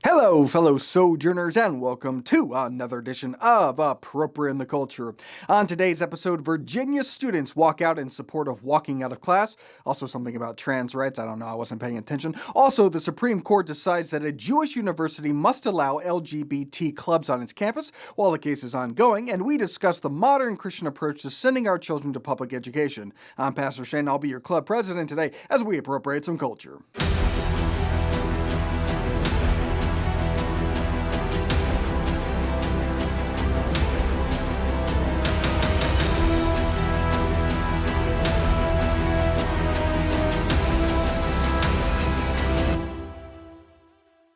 Hello, fellow sojourners, and welcome to another edition of Appropriate in the Culture. On today's episode, Virginia students walk out in support of walking out of class. Also, something about trans rights. I don't know, I wasn't paying attention. Also, the Supreme Court decides that a Jewish university must allow LGBT clubs on its campus while the case is ongoing, and we discuss the modern Christian approach to sending our children to public education. I'm Pastor Shane. I'll be your club president today as we appropriate some culture.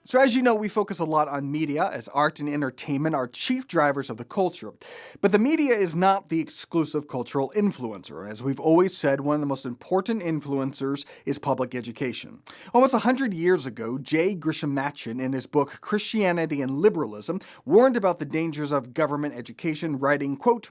So as you know, we focus a lot on media, as art and entertainment are chief drivers of the culture. But the media is not the exclusive cultural influencer. As we've always said, one of the most important influencers is public education. Almost 100 years ago, J. Grisham Machen, in his book Christianity and Liberalism, warned about the dangers of government education, writing, quote,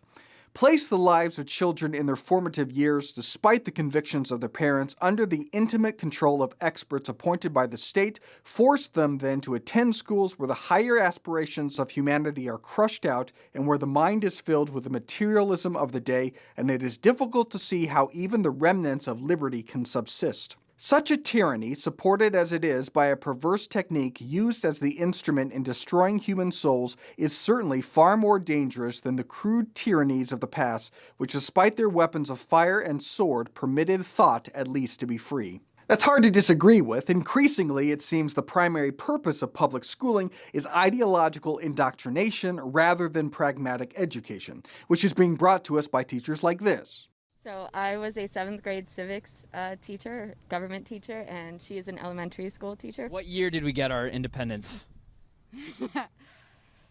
"Place the lives of children in their formative years, despite the convictions of their parents, under the intimate control of experts appointed by the state. Force them then to attend schools where the higher aspirations of humanity are crushed out and where the mind is filled with the materialism of the day, and it is difficult to see how even the remnants of liberty can subsist. Such a tyranny, supported as it is by a perverse technique used as the instrument in destroying human souls, is certainly far more dangerous than the crude tyrannies of the past, which despite their weapons of fire and sword, permitted thought at least to be free." That's hard to disagree with. Increasingly, it seems the primary purpose of public schooling is ideological indoctrination rather than pragmatic education, which is being brought to us by teachers like this. So I was a 7th grade civics teacher, government teacher, and she is an elementary school teacher. What year did we get our independence?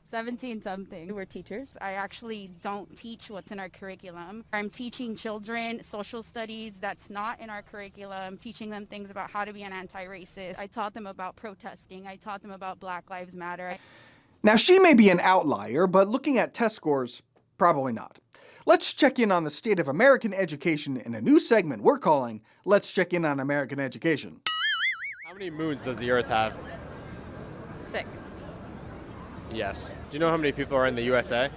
17 something. We're teachers. I actually don't teach what's in our curriculum. I'm teaching children social studies that's not in our curriculum, teaching them things about how to be an anti-racist. I taught them about protesting. I taught them about Black Lives Matter. Now, she may be an outlier, but looking at test scores, probably not. Let's check in on the state of American education in a new segment we're calling Let's Check In on American Education. How many moons does the Earth have? 6. Yes. Do you know how many people are in the USA?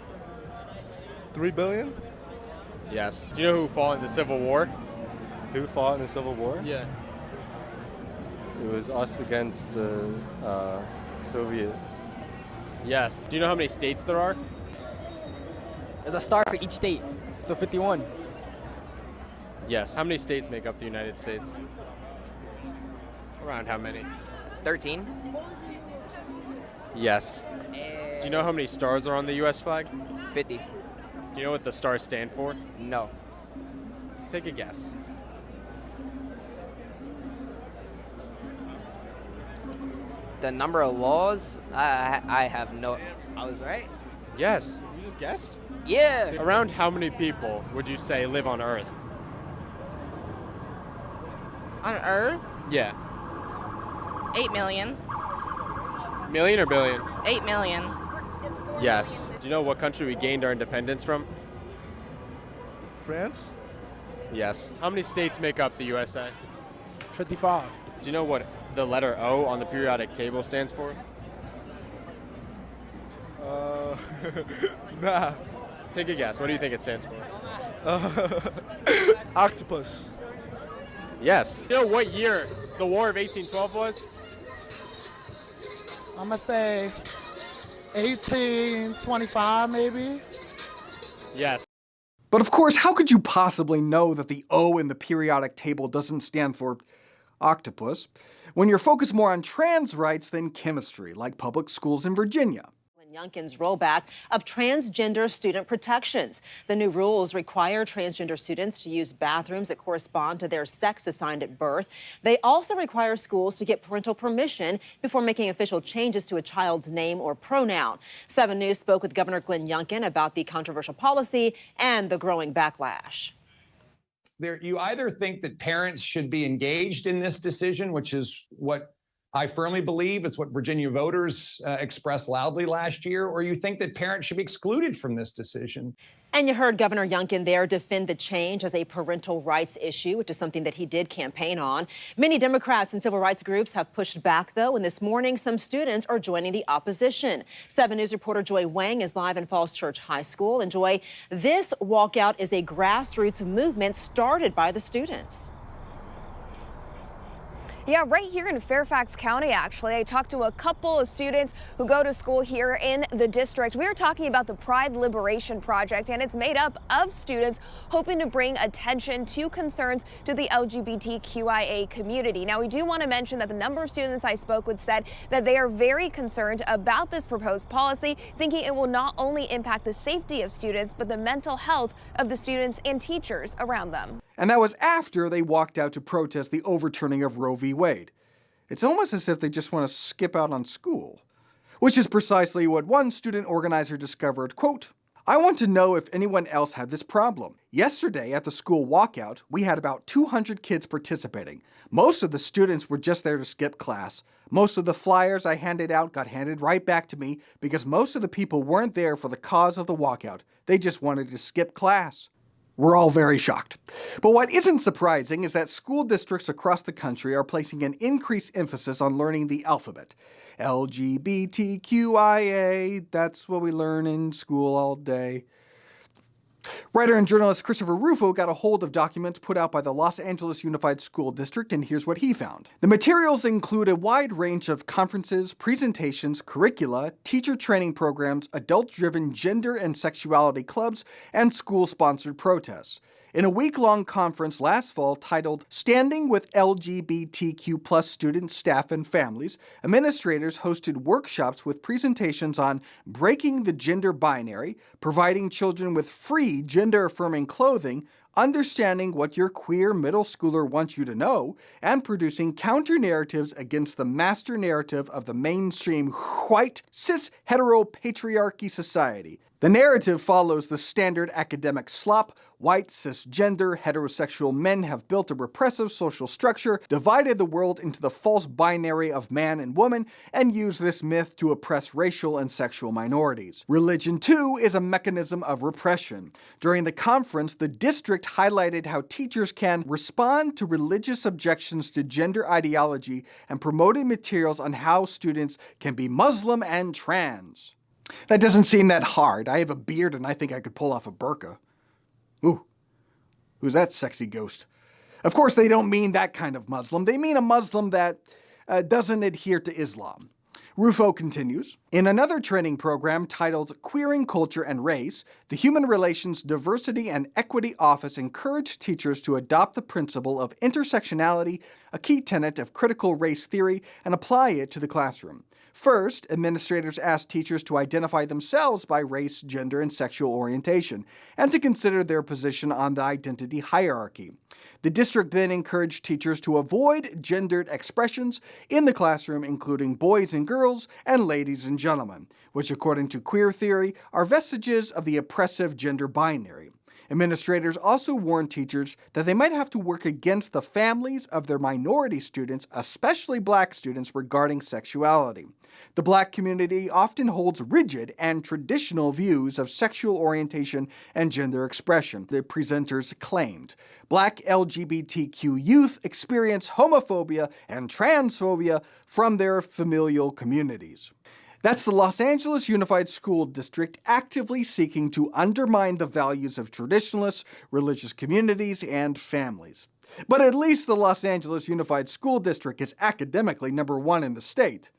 3 billion? Yes. Do you know who fought in the Civil War? Who fought in the Civil War? Yeah. It was us against the Soviets. Yes. Do you know how many states there are? There's a star for each state, so 51. Yes. How many states make up the United States? Around how many? 13. Yes. Do you know how many stars are on the US flag? 50. Do you know what the stars stand for? No. Take a guess. The number of laws, I have no. I was right? Yes. You just guessed? Yeah. Around how many people would you say live on Earth? On Earth, Yeah. 8 million. Million or billion? 8 million. Yes. Do you know what country we gained our independence from? France? Yes. How many states make up the USA? 55. Do you know what the letter O on the periodic table stands for? Nah. Take a guess. What do you think it stands for? Octopus. Yes. Do you know what year the War of 1812 was? I'm gonna say 1825 maybe. Yes. But of course, how could you possibly know that the O in the periodic table doesn't stand for octopus when you're focused more on trans rights than chemistry, like public schools in Virginia? Youngkin's rollback of transgender student protections. The new rules require transgender students to use bathrooms that correspond to their sex assigned at birth. They also require schools to get parental permission before making official changes to a child's name or pronoun. 7 News spoke with Governor Glenn Youngkin about the controversial policy and the growing backlash. You either think that parents should be engaged in this decision, which is what I firmly believe it's what Virginia voters expressed loudly last year, or you think that parents should be excluded from this decision? And you heard Governor Youngkin there defend the change as a parental rights issue, which is something that he did campaign on. Many Democrats and civil rights groups have pushed back, though, and this morning some students are joining the opposition. 7 News reporter Joy Wang is live in Falls Church High School. And Joy, this walkout is a grassroots movement started by the students. Yeah, right here in Fairfax County, actually. I talked to a couple of students who go to school here in the district. We are talking about the Pride Liberation Project, and it's made up of students hoping to bring attention to concerns to the LGBTQIA community. Now, we do want to mention that the number of students I spoke with said that they are very concerned about this proposed policy, thinking it will not only impact the safety of students, but the mental health of the students and teachers around them. And that was after they walked out to protest the overturning of Roe v. Wade. It's almost as if they just want to skip out on school. Which is precisely what one student organizer discovered, quote, "I want to know if anyone else had this problem. Yesterday at the school walkout, we had about 200 kids participating. Most of the students were just there to skip class. Most of the flyers I handed out got handed right back to me because most of the people weren't there for the cause of the walkout. They just wanted to skip class." We're all very shocked. But what isn't surprising is that school districts across the country are placing an increased emphasis on learning the alphabet. LGBTQIA, that's what we learn in school all day. Writer and journalist Christopher Rufo got a hold of documents put out by the Los Angeles Unified School District, and here's what he found. The materials include a wide range of conferences, presentations, curricula, teacher training programs, adult-driven gender and sexuality clubs, and school-sponsored protests. In a week-long conference last fall titled Standing with LGBTQ+ Students, Staff, and Families, administrators hosted workshops with presentations on breaking the gender binary, providing children with free gender-affirming clothing, understanding what your queer middle schooler wants you to know, and producing counter-narratives against the master narrative of the mainstream white, cis, hetero-patriarchy society. The narrative follows the standard academic slop. White, cisgender, heterosexual men have built a repressive social structure, divided the world into the false binary of man and woman, and used this myth to oppress racial and sexual minorities. Religion, too, is a mechanism of repression. During the conference, the district highlighted how teachers can respond to religious objections to gender ideology and promoted materials on how students can be Muslim and trans. That doesn't seem that hard. I have a beard and I think I could pull off a burqa. Ooh, who's that sexy ghost? Of course, they don't mean that kind of Muslim. They mean a Muslim that doesn't adhere to Islam. Rufo continues, in another training program titled Queering Culture and Race, the Human Relations Diversity and Equity Office encouraged teachers to adopt the principle of intersectionality, a key tenet of critical race theory, and apply it to the classroom. First, administrators asked teachers to identify themselves by race, gender, and sexual orientation, and to consider their position on the identity hierarchy. The district then encouraged teachers to avoid gendered expressions in the classroom, including boys and girls and ladies and gentlemen, which, according to queer theory, are vestiges of the oppressive gender binary. Administrators also warned teachers that they might have to work against the families of their minority students, especially black students, regarding sexuality. The black community often holds rigid and traditional views of sexual orientation and gender expression, the presenters claimed. Black LGBTQ youth experience homophobia and transphobia from their familial communities. That's the Los Angeles Unified School District actively seeking to undermine the values of traditionalist religious communities and families. But at least the Los Angeles Unified School District is academically #1 in the state.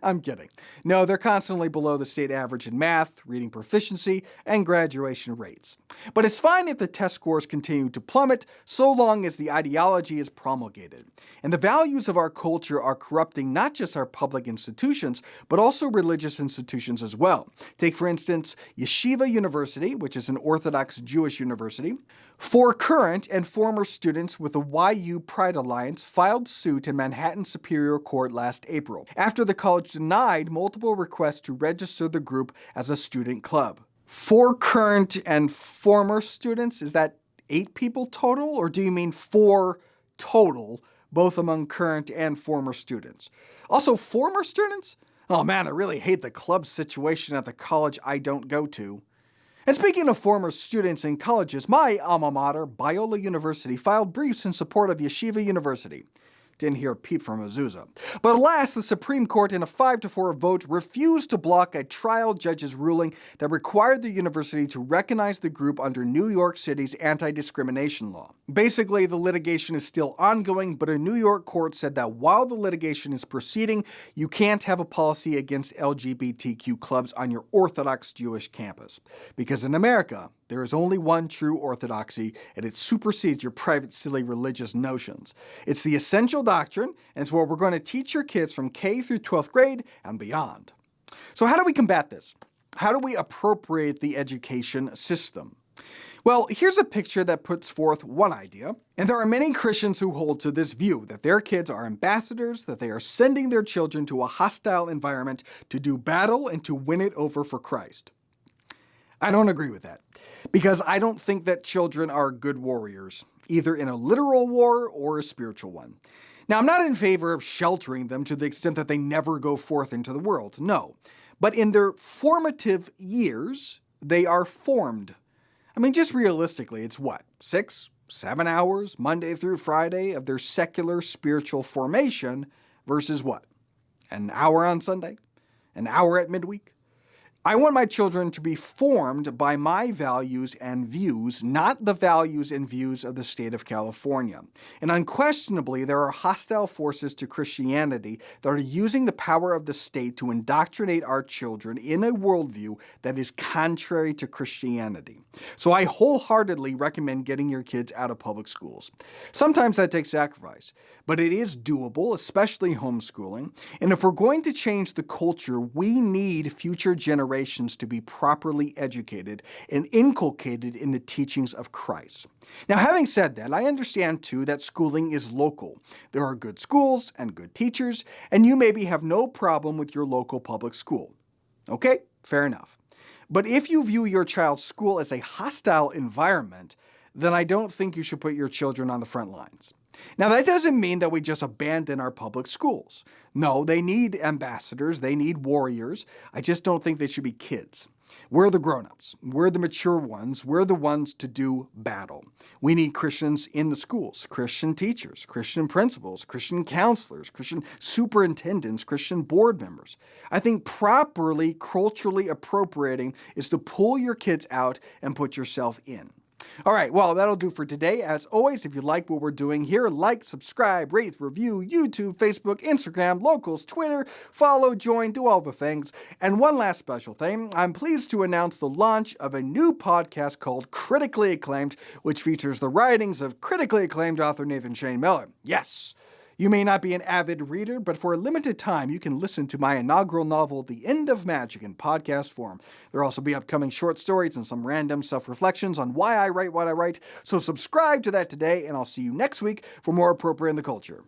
I'm kidding. No, they're constantly below the state average in math, reading proficiency, and graduation rates. But it's fine if the test scores continue to plummet, so long as the ideology is promulgated. And the values of our culture are corrupting not just our public institutions, but also religious institutions as well. Take, for instance, Yeshiva University, which is an Orthodox Jewish university. 4 current and former students with the YU Pride Alliance filed suit in Manhattan Superior Court last April, after the college denied multiple requests to register the group as a student club. 4 current and former students? Is that 8 people total? Or do you mean 4 total both among current and former students. Also, former students? Oh man, I really hate the club situation at the college I don't go to. And speaking of former students in colleges, my alma mater, Biola University, filed briefs in support of Yeshiva University. Didn't hear a peep from Azusa. But alas, the Supreme Court, in a 5-4 vote, refused to block a trial judge's ruling that required the university to recognize the group under New York City's anti-discrimination law. Basically, the litigation is still ongoing, but a New York court said that while the litigation is proceeding, you can't have a policy against LGBTQ clubs on your Orthodox Jewish campus. Because in America, there is only one true orthodoxy, and it supersedes your private, silly religious notions. It's the essential doctrine, and it's what we're going to teach your kids from K through 12th grade and beyond. So how do we combat this? How do we appropriate the education system? Well, here's a picture that puts forth one idea, and there are many Christians who hold to this view, that their kids are ambassadors, that they are sending their children to a hostile environment to do battle and to win it over for Christ. I don't agree with that, because I don't think that children are good warriors, either in a literal war or a spiritual one. Now, I'm not in favor of sheltering them to the extent that they never go forth into the world, no. But in their formative years, they are formed. I mean, just realistically, it's what, 6, 7 hours, Monday through Friday, of their secular spiritual formation versus what? An hour on Sunday? An hour at midweek? I want my children to be formed by my values and views, not the values and views of the state of California. And unquestionably, there are hostile forces to Christianity that are using the power of the state to indoctrinate our children in a worldview that is contrary to Christianity. So I wholeheartedly recommend getting your kids out of public schools. Sometimes that takes sacrifice, but it is doable, especially homeschooling. And if we're going to change the culture, we need future generations to be properly educated and inculcated in the teachings of Christ. Now, having said that, I understand too that schooling is local. There are good schools and good teachers, and you maybe have no problem with your local public school. Okay, fair enough. But if you view your child's school as a hostile environment, then I don't think you should put your children on the front lines. Now, that doesn't mean that we just abandon our public schools. No, they need ambassadors, they need warriors. I just don't think they should be kids. We're the grown-ups. We're the mature ones. We're the ones to do battle. We need Christians in the schools, Christian teachers, Christian principals, Christian counselors, Christian superintendents, Christian board members. I think properly culturally appropriating is to pull your kids out and put yourself in. All right, well, that'll do for today. As always, if you like what we're doing here, like, subscribe, rate, review, YouTube, Facebook, Instagram, Locals, Twitter, follow, join, do all the things. And one last special thing, I'm pleased to announce the launch of a new podcast called Critically Acclaimed, which features the writings of critically acclaimed author Nathan Shane Miller. Yes! You may not be an avid reader, but for a limited time, you can listen to my inaugural novel, The End of Magic, in podcast form. There will also be upcoming short stories and some random self-reflections on why I write what I write. So subscribe to that today, and I'll see you next week for more Appropriate in the Culture.